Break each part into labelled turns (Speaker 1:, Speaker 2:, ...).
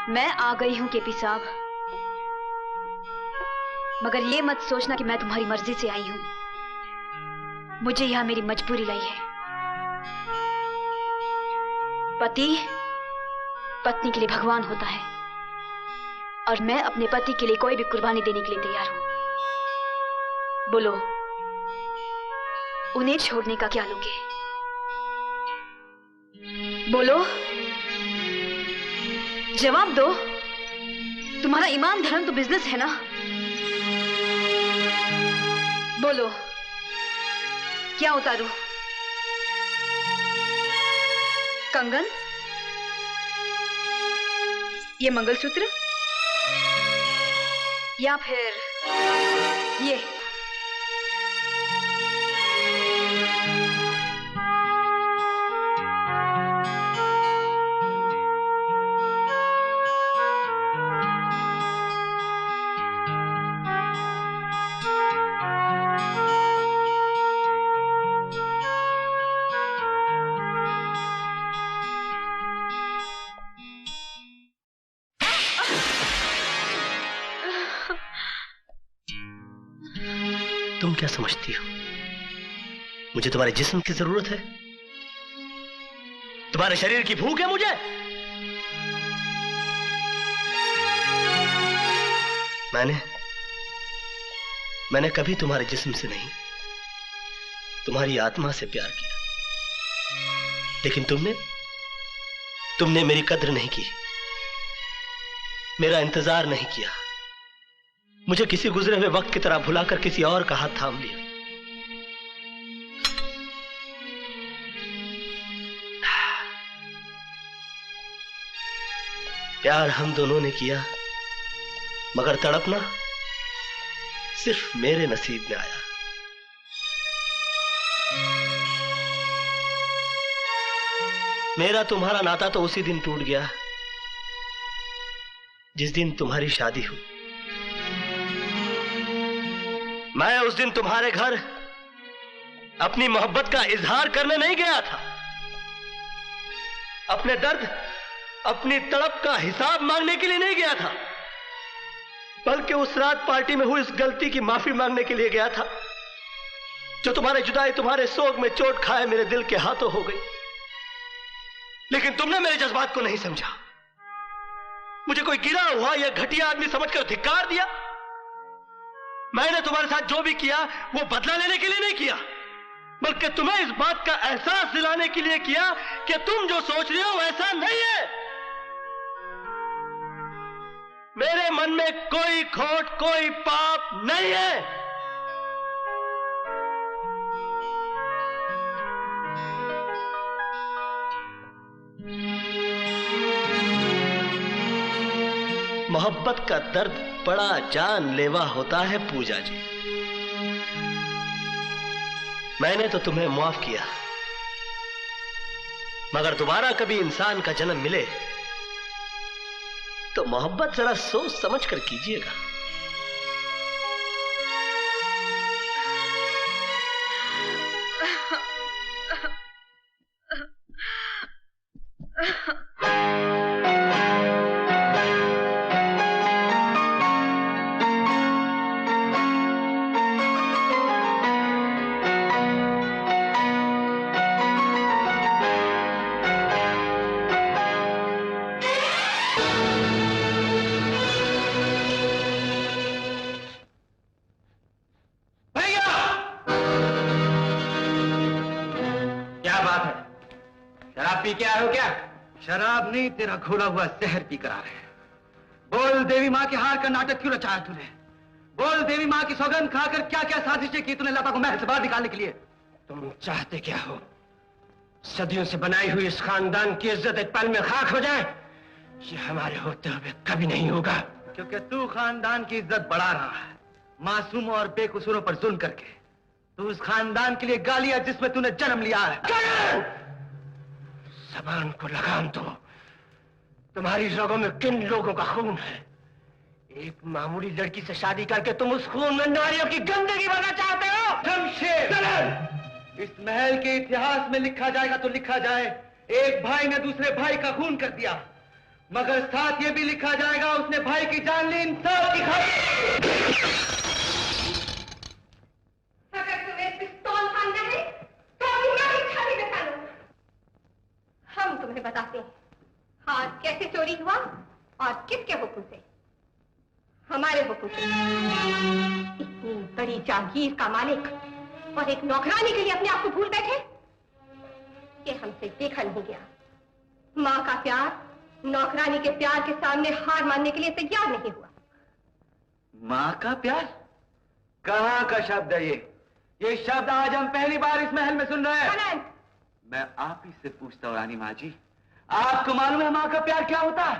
Speaker 1: मैं आ गई हूं केपी साहब, मगर ये मत सोचना कि मैं तुम्हारी मर्जी से आई हूं। मुझे यहां मेरी मजबूरी लाई है। पति पत्नी के लिए भगवान होता है और मैं अपने पति के लिए कोई भी कुर्बानी देने के लिए तैयार हूं। बोलो, उन्हें छोड़ने का क्या लोगे? बोलो, जवाब दो। तुम्हारा ईमान धर्म तो बिजनेस है ना? बोलो, क्या उतारूं? कंगन, ये मंगलसूत्र, या फिर ये?
Speaker 2: तुम क्या समझती हो मुझे तुम्हारे जिस्म की जरूरत है? तुम्हारे शरीर की भूख है मुझे? मैंने कभी तुम्हारे जिस्म से नहीं, तुम्हारी आत्मा से प्यार किया। लेकिन तुमने मेरी कद्र नहीं की, मेरा इंतजार नहीं किया। मुझे किसी गुजरे हुए वक्त की तरह भुलाकर किसी और का हाथ थाम लिया। प्यार हम दोनों ने किया, मगर तड़पना सिर्फ मेरे नसीब में आया। मेरा तुम्हारा नाता तो उसी दिन टूट गया जिस दिन तुम्हारी शादी हुई। मैं उस दिन तुम्हारे घर अपनी मोहब्बत का इजहार करने नहीं गया था, अपने दर्द, अपनी तड़प का हिसाब मांगने के लिए नहीं गया था, बल्कि उस रात पार्टी में हुई इस गलती की माफी मांगने के लिए गया था जो तुम्हारे जुदाई, तुम्हारे सोग में चोट खाए मेरे दिल के हाथों हो गई। लेकिन तुमने मेरे जज्बात को नहीं समझा, मुझे कोई गिरा हुआ या घटिया आदमी समझकर धिक्कार दिया। मैंने तुम्हारे साथ जो भी किया वो बदला लेने के लिए नहीं किया, बल्कि तुम्हें इस बात का एहसास दिलाने के लिए किया कि तुम जो सोच रहे हो वैसा नहीं है। मेरे मन में कोई खोट, कोई पाप नहीं है। मोहब्बत का दर्द बड़ा जानलेवा होता है पूजा जी। मैंने तो तुम्हें माफ किया, मगर दोबारा कभी इंसान का जन्म मिले तो मोहब्बत जरा सोच समझ कर कीजिएगा।
Speaker 3: शराब नहीं, तेरा घोला हुआ जहर पी कर आ रहे हैं। बोल, देवी माँ के हार का नाटक क्यों रचाया तूने? बोल, देवी माँ की सौगंध खाकर क्या क्या साजिशें की तूने लता को महल से बाहर निकालने के लिए?
Speaker 2: तुम चाहते क्या हो? सदियों से बनाई हुई इस खानदान की इज्जत एक पल में खाक हो जाए? ये हमारे होते हुए कभी नहीं होगा।
Speaker 3: क्योंकि तू खानदान की इज्जत बढ़ा रहा है, मासूमों और बेकसूरों पर जुल्म करके। तू उस खानदान के लिए गालियां जिसमें तूने जन्म लिया है।
Speaker 2: ज़बान को लगाम दो। तुम्हारी रगों में किन लोगों का खून है? एक मामूली लड़की से शादी करके तुम उस खून में नारियों की गंदगी भरना चाहते हो?
Speaker 3: शमशेर, इस महल के इतिहास में लिखा जाएगा तो लिखा जाए, एक भाई ने दूसरे भाई का खून कर दिया। मगर साथ ये भी लिखा जाएगा उसने भाई की जान ली इंसाफ की खातिर।
Speaker 4: अगर तुम्हें पिस्तौल मानना है तो अभी मैं ही छाती में डालो। हम तुम्हें बताते हैं हाथ कैसे चोरी हुआ और किसके हुक्म से। हमारे हुक्म से। इतनी बड़ी जागीर का मालिक और एक नौकरानी के लिए अपने आप को भूल बैठे, ये हमसे देखा नहीं गया। माँ का प्यार नौकरानी के प्यार के सामने हार मानने के लिए तैयार नहीं हुआ।
Speaker 3: माँ का प्यार? कहाँ का शब्द है ये शब्द आज हम पहली बार इस महल में सुन रहे हैं। मैं आप ही से पूछता हूँ रानी माँ जी, आपको मालूम है माँ का प्यार क्या होता है?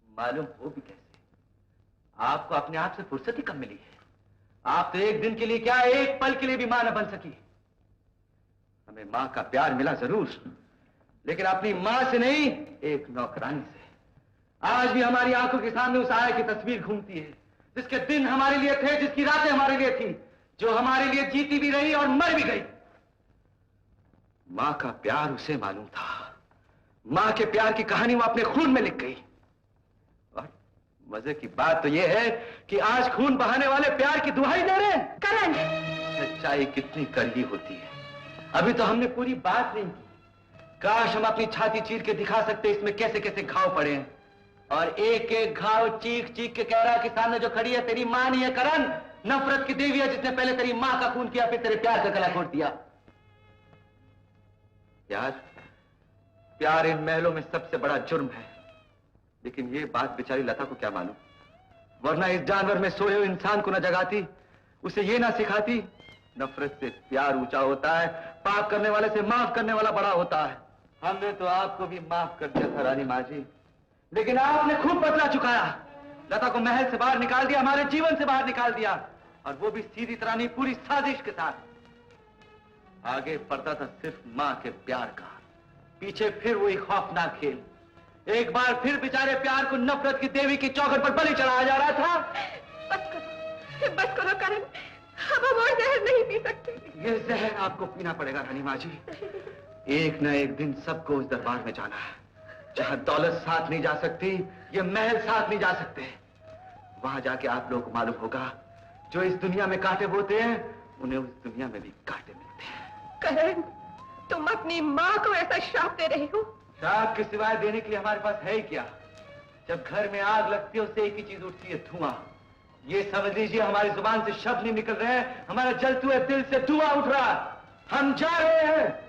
Speaker 3: मालूम हो भी कैसे? आपको अपने आप से फुर्सत ही कम मिली है। आप तो एक दिन के लिए क्या, एक पल के लिए भी मां न बन सकी। हमें मां का प्यार मिला जरूर, लेकिन अपनी मां से नहीं, एक नौकरानी से। आज भी हमारी आंखों के सामने उस आया की तस्वीर घूमती है, जिसके दिन हमारे लिए थे, जिसकी रातें हमारे लिए थी, जो हमारे लिए जीती भी रही और मर भी गई। मां का प्यार उसे मालूम था। मां के प्यार की कहानी वो अपने खून में लिख गई। और मजे की बात तो यह है कि आज खून बहाने वाले प्यार की दुहाई दे रहे हैं।
Speaker 4: करण,
Speaker 3: सच्चाई कितनी कड़वी होती है। अभी तो हमने पूरी बात नहीं की। काश हम अपनी छाती चीर के दिखा सकते इसमें कैसे कैसे घाव पड़े हैं। और एक एक घाव चीख चीख के कह रहा कि सामने जो खड़ी है तेरी मां नहीं है करण, नफरत की देवी है जिसने पहले तेरी मां का खून किया, फिर तेरे प्यार का गला घोट दिया। यार, प्यार इन महलों में सबसे बड़ा जुर्म है, लेकिन ये बात बेचारी लता को क्या मालूम। वरना इस जानवर में सोए हुए इंसान को न जगाती, उसे ये ना सिखाती नफरत से प्यार ऊंचा होता है, पाप करने वाले से माफ करने वाला बड़ा होता है। हमने तो आपको भी माफ कर दिया था रानी माँ जी, लेकिन आपने खूब बदला चुकाया। लता को महल से बाहर निकाल दिया, हमारे जीवन से बाहर निकाल दिया, और वो भी सीधी तरह नहीं, पूरी साजिश के साथ। आगे पड़ता था सिर्फ माँ के प्यार का, पीछे फिर वही खौफनाक खेल। एक बार फिर बेचारे प्यार को नफरत की देवी की चौखट पर बलि चढ़ाया जा रहा था।
Speaker 4: बस करो करण, अब हम और जहर नहीं पी सकते।
Speaker 3: ये जहर आपको पीना पड़ेगा रानी माँ जी। एक न एक दिन सबको उस दरबार में जाना है, जहां दौलत साथ नहीं जा सकती, ये महल साथ नहीं जा सकते। वहां जाके आप लोगों को मालूम होगा, जो इस दुनिया में कांटे बोते हैं, उन्हें उस दुनिया में भी कांटे मिलते हैं।
Speaker 4: करण, तुम अपनी माँ को ऐसा श्राप दे रहे हो?
Speaker 3: श्राप के सिवाय देने के लिए हमारे पास है ही क्या? जब घर में आग लगती है उससे एक ही चीज उठती है, धुआं। ये समझ लीजिए हमारी जुबान से शब्द नहीं निकल रहे हैं, हमारे जलते हुए दिल से धुआं उठ रहा। हम जा रहे हैं।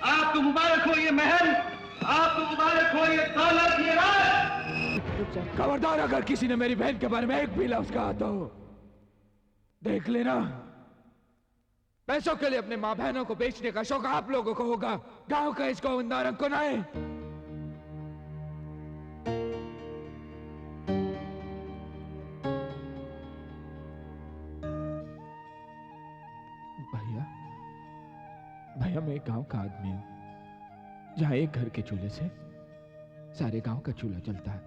Speaker 3: आपको मुबारक हो ये महल, आपको मुबारक हो ये दौलत, ये राज।
Speaker 5: खबरदार, अगर किसी ने मेरी बहन के बारे में एक भी लफ्ज कहा तो देख लेना। पैसों के लिए अपने माँ बहनों को बेचने का शौक आप लोगों को होगा, गांव का इसको गोविंदारंग को नहीं। भैया मैं एक गांव का आदमी हूं, जहां एक घर के चूल्हे से सारे गांव का चूल्हा जलता है,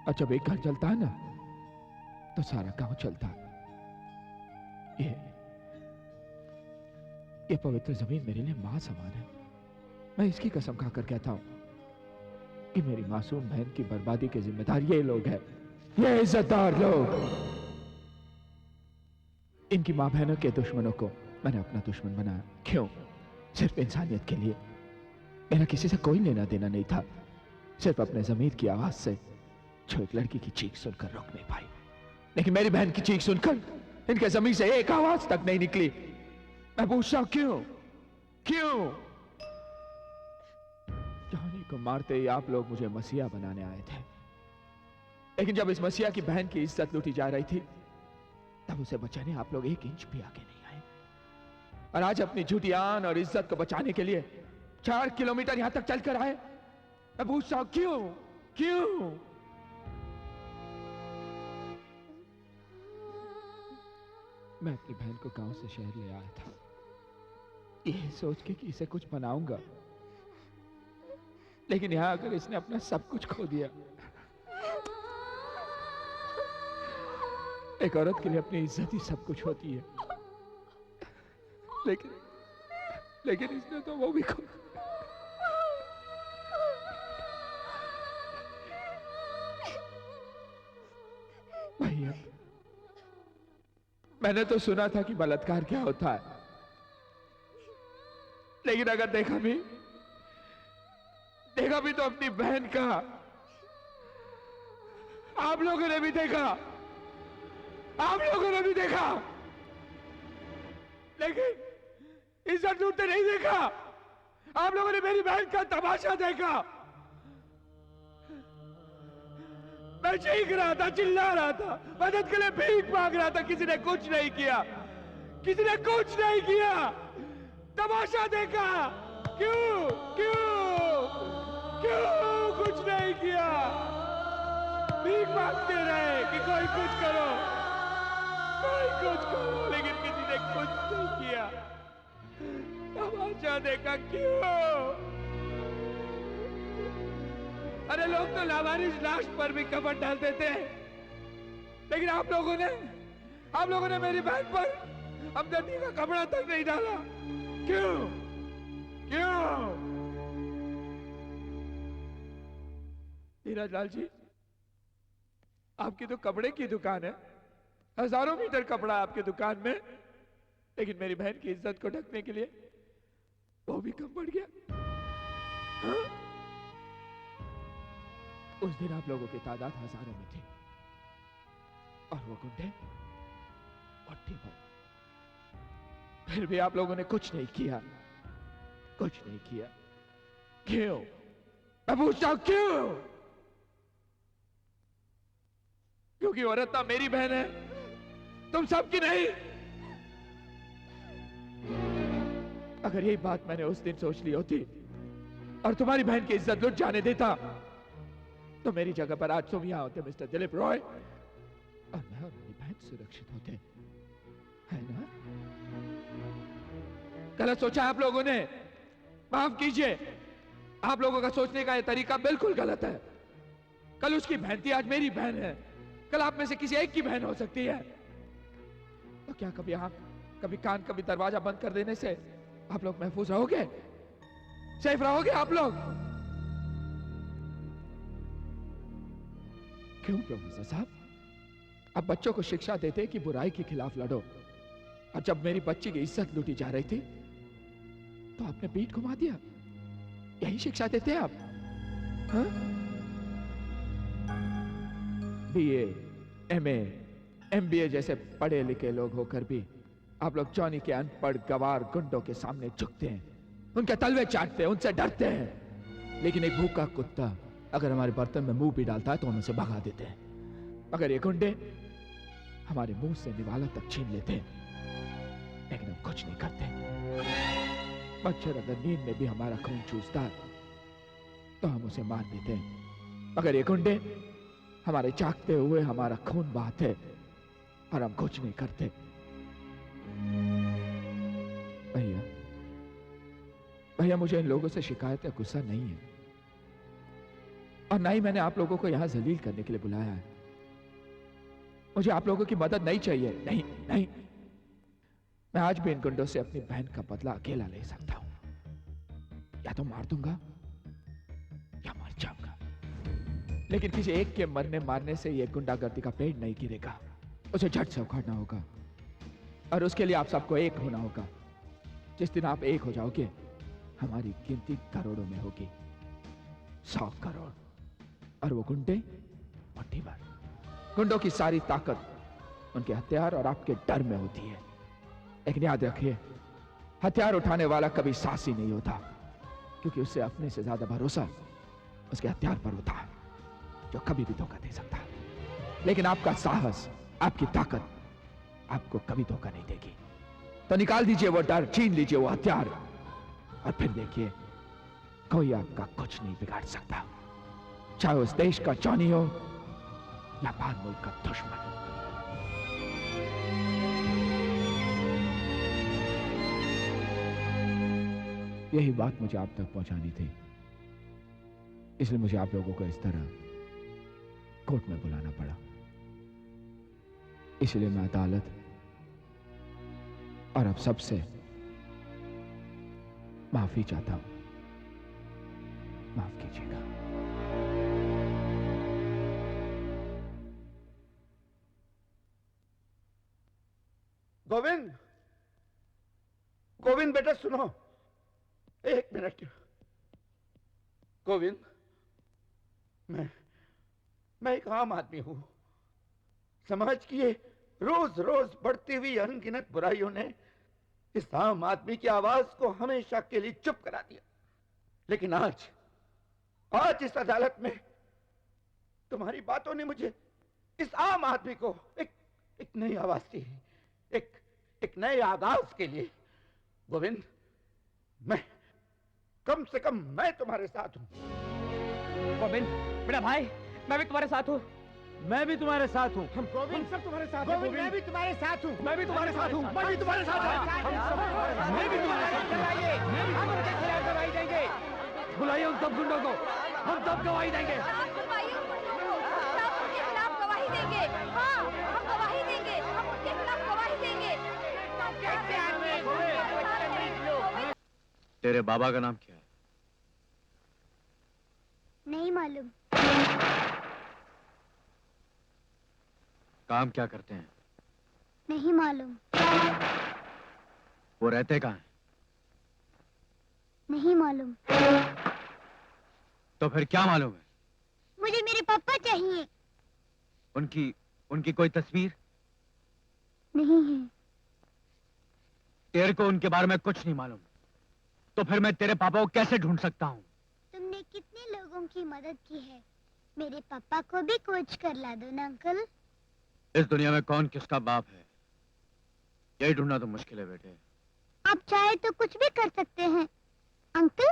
Speaker 5: और जब एक घर जलता है ना तो सारा गांव चलता है। ये पवित्र जमीन मेरे लिए मां समान है। मैं इसकी कसम खाकर कहता हूं कि मेरी मासूम बहन की बर्बादी के जिम्मेदार ये लोग हैं, ये इज्जतदार लोग। इनकी मां बहनों के दुश्मनों को मैंने अपना दुश्मन बनाया। क्यों? सिर्फ इंसानियत के लिए। मेरा किसी से कोई लेना देना नहीं था, सिर्फ अपने ज़मीर की आवाज से, जो एक लड़की की चीख सुनकर रोक नहीं पाई। लेकिन मेरी बहन की चीख सुनकर इनके ज़मीर से एक आवाज तक नहीं निकली। मैं पूछता हूं क्यों? क्यों? जॉनी को मारते ही आप लोग मुझे मसीहा बनाने आए थे, लेकिन जब इस मसीहा की बहन की इज्जत लूटी जा रही थी, तब उसे बचाने आप लोग एक इंच भी आगे नहीं आए। और आज अपनी झूठी आन और इज्जत को बचाने के लिए 4 किलोमीटर यहां तक चलकर आए। मैं पूछता हूं क्यों? क्यों? मैं अपनी बहन को गांव से शहर ले आया था, ये सोच के कि इसे कुछ बनाऊंगा, लेकिन यहां अगर इसने अपना सब कुछ खो दिया। एक औरत के लिए अपनी इज्जत ही सब कुछ होती है, लेकिन इसने तो वो भी खो। भैया, मैंने तो सुना था कि बलात्कार क्या होता है, लेकिन अगर देखा भी तो अपनी बहन का। आप लोगों ने भी देखा, लेकिन इज्जत लूटते नहीं देखा। आप लोगों ने मेरी बहन का तमाशा देखा। मैं चीख रहा था, चिल्ला रहा था, मदद के लिए भीख मांग रहा था, किसी ने कुछ नहीं किया, तमाशा देखा। क्यों कुछ नहीं किया? भीख मांगते रहे कि कोई कुछ करो, लेकिन किसी ने कुछ नहीं किया। तमाशा देखा। क्यों? अरे लोग तो लावारिस लाश पर भी कफन डाल देते हैं, लेकिन आप लोगों ने मेरी बहन पर हमदर्दी का कपड़ा तक नहीं डाला। क्यों? धीरज लाल जी, आपकी तो कपड़े की दुकान है, हजारों मीटर कपड़ा आपकी दुकान में, लेकिन मेरी बहन की इज्जत को ढकने के लिए वो भी कम पड़ गया। हाँ? उस दिन आप लोगों की तादाद हजारों में थी और वो गुंडे मुट्ठी भर। फिर भी आप लोगों ने कुछ नहीं किया। क्यों? मैं पूछता हूं, क्यों? क्योंकि औरत ना मेरी बहन है, तुम सबकी नहीं। अगर यही बात मैंने उस दिन सोच ली होती और तुम्हारी बहन की इज्जत लुट जाने देता, तो मेरी जगह पर आज तुम यहां होते मिस्टर दिलीप रॉय, और मैं और मेरी बहन सुरक्षित होते, है ना? गलत सोचा आप लोगों ने, माफ कीजिए। आप लोगों का सोचने का यह तरीका बिल्कुल गलत है। कल उसकी बहन थी, आज मेरी बहन है, कल आप में से किसी एक की बहन हो सकती है। तो क्या कभी आंख, कभी कान, कभी दरवाजा बंद कर देने से आप लोग महफूज रहोगे, सेफ रहोगे आप लोग? क्यों प्रोफेसर साहब, अब बच्चों को शिक्षा देते कि बुराई के खिलाफ लड़ो, और जब मेरी बच्ची की इज्जत लूटी जा रही थी तो आपने पीठ घुमा दिया। यही शिक्षा देते आप? हाँ? बीए, एमए, एमबीए जैसे पढ़े लिखे लोग होकर भी आप लोग जॉनी के अनपढ़ गवार गुंडों के सामने झुकते हैं, उनके तलवे चाटते हैं, उनसे डरते हैं। लेकिन एक भूखा कुत्ता अगर हमारे बर्तन में मुंह भी डालता है तो हम उसे भगा देते हैं। अगर ये गुंडे हमारे मुंह से निवाला तक छीन लेते हैं, लेकिन हम कुछ नहीं करते। मच्छर अगर नींद में भी हमारा खून चूसता है तो हम उसे मार देते हैं। अगर ये गुंडे हमारे जागते हुए हमारा खून बहाते और हम कुछ नहीं करते। भैया, मुझे इन लोगों से शिकायत या गुस्सा नहीं है, और ना ही मैंने आप लोगों को यहां जलील करने के लिए बुलाया है। मुझे आप लोगों की मदद नहीं चाहिए। नहीं, मैं आज भी इन गुंडों से अपनी बहन का बदला अकेला ले सकता हूं। या तो मार दूंगा या मर जाऊंगा, लेकिन किसी एक के मरने मारने से यह गुंडागर्दी का पेड़ नहीं गिरेगा। उसे झट से उखाड़ना होगा, और उसके लिए आप सबको एक होना होगा। जिस दिन आप एक हो जाओगे, हमारी गिनती करोड़ों में होगी, 100 करोड़, और वो गुंडे मुट्ठी भर। गुंडों की सारी ताकत उनके हथियार और आपके डर में होती है। लेकिन याद रखिए, हथियार उठाने वाला कभी साहसी नहीं होता, क्योंकि उससे अपने से ज्यादा भरोसा उसके हथियार पर होता है, जो कभी भी धोखा दे सकता है। लेकिन आपका साहस, आपकी ताकत आपको कभी धोखा नहीं देगी। तो निकाल दीजिए वो डर, छीन लीजिए वो हथियार, और फिर देखिए, कोई आपका कुछ नहीं बिगाड़ सकता, चाहे उस देश का जॉनी हो या बाहर मुल्क का दुश्मन। यही बात मुझे आप तक पहुंचानी थी, इसलिए मुझे आप लोगों को इस तरह कोर्ट में बुलाना पड़ा। इसलिए मैं अदालत और अब सबसे माफी चाहता हूं। माफ कीजिएगा।
Speaker 6: गोविंद, गोविंद बेटा सुनो, एक मिनट। गोविंद, मैं एक आम आदमी हूं। समाज की ये रोज रोज बढ़ती हुई अनगिनत बुराइयों ने इस आम आदमी की आवाज को हमेशा के लिए चुप करा दिया। लेकिन आज इस अदालत में तुम्हारी बातों ने मुझे, इस आम आदमी को एक नई आवाज दी, एक नए आगाज के लिए। गोविंद, मैं कम से कम मैं तुम्हारे साथ हूं।
Speaker 7: गोविंद मेरा भाई, मैं भी तुम्हारे साथ हूं। मैं भी तुम्हारे साथ हूं। हम सब तुम्हारे साथ हैं। गोविंद मैं भी तुम्हारे साथ हूं। मैं भी तुम्हारे साथ हूं। मैं भी तुम्हारे साथ हूं। मैं भी तुम्हारे साथ चलाइए। हम उनके खिलाफ गवाही देंगे। बुलाइए उन सब गुंडों को, हम सब गवाही देंगे।
Speaker 4: बुलवाइए उन गुंडों को, सब उनके खिलाफ गवाही देंगे। हाँ, हम गवाही देंगे, हम उनके खिलाफ गवाही देंगे।
Speaker 3: तेरे बाबा का नाम क्या है?
Speaker 8: नहीं मालूम।
Speaker 3: काम क्या करते हैं?
Speaker 8: नहीं मालूम।
Speaker 3: वो रहते कहाँ हैं?
Speaker 8: नहीं मालूम।
Speaker 3: तो फिर क्या मालूम है?
Speaker 8: मुझे मेरे पापा चाहिए।
Speaker 3: उनकी कोई तस्वीर?
Speaker 8: नहीं है।
Speaker 3: तेरे को उनके बारे में कुछ नहीं मालूम, तो फिर मैं तेरे पापा को कैसे ढूंढ सकता हूँ?
Speaker 8: तुमने कितने लोगों की मदद की है, मेरे पापा को भी खोज कर ला दो ना अंकल।
Speaker 3: इस दुनिया में कौन किसका बाप है, यही ढूंढना तो मुश्किल है बेटे।
Speaker 8: आप चाहे तो कुछ भी कर सकते हैं अंकल।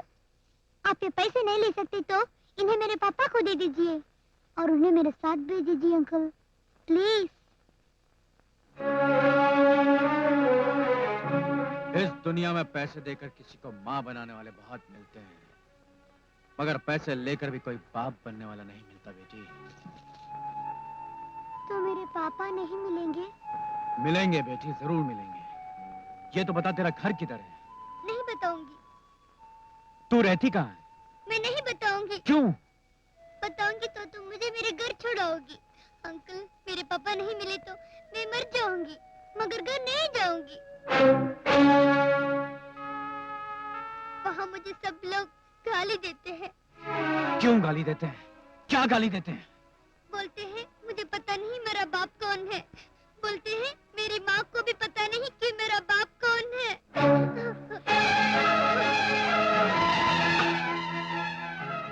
Speaker 8: आप ये पैसे नहीं ले सकते तो इन्हें मेरे पापा को दे दीजिए और उन्हें मेरे साथ भेज दीजिए अंकल, प्लीज।
Speaker 3: इस दुनिया में पैसे देकर किसी को माँ बनाने वाले बहुत मिलते हैं, मगर पैसे लेकर भी कोई बाप बनने वाला नहीं मिलता बेटी।
Speaker 8: तो मेरे पापा नहीं मिलेंगे?
Speaker 3: मिलेंगे बेटी, जरूर मिलेंगे। ये तो बता, तेरा घर किधर है?
Speaker 8: नहीं बताऊंगी।
Speaker 3: तू रहती कहाँ है?
Speaker 8: मैं नहीं बताऊंगी।
Speaker 3: क्यों?
Speaker 8: बताऊंगी तो तुम मुझे मेरे घर छोड़ाओगी। अंकल, मेरे पापा नहीं मिले तो मैं मर जाऊंगी, मगर घर नहीं जाऊंगी। वहाँ मुझे सब लोग गाली देते हैं।
Speaker 3: क्यों गाली देते हैं? क्या गाली देते हैं?
Speaker 8: बोलते हैं मुझे पता नहीं मेरा बाप कौन है। बोलते हैं मेरी माँ को भी पता नहीं कि मेरा बाप कौन है।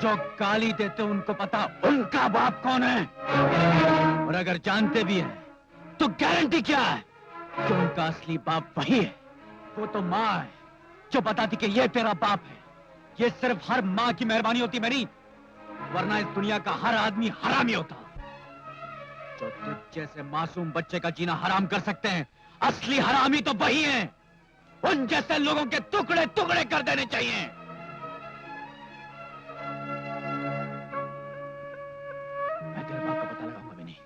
Speaker 3: जो गाली देते उनको पता उनका बाप कौन है, और अगर जानते भी हैं तो गारंटी क्या है कि उनका असली बाप वही है? वो तो माँ है जो बताती कि ये तेरा बाप है। ये सिर्फ हर माँ की मेहरबानी होती मेरी, वरना इस दुनिया का हर आदमी हरामी होता। जो तुझ जैसे मासूम बच्चे का जीना हराम कर सकते हैं, असली हरामी तो वही हैं। उन जैसे लोगों के टुकड़े टुकड़े कर देने चाहिए। मैं तेरे बाप का पता लगाऊंगा भी नहीं।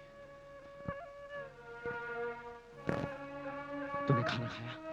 Speaker 3: तूने खाना खाया?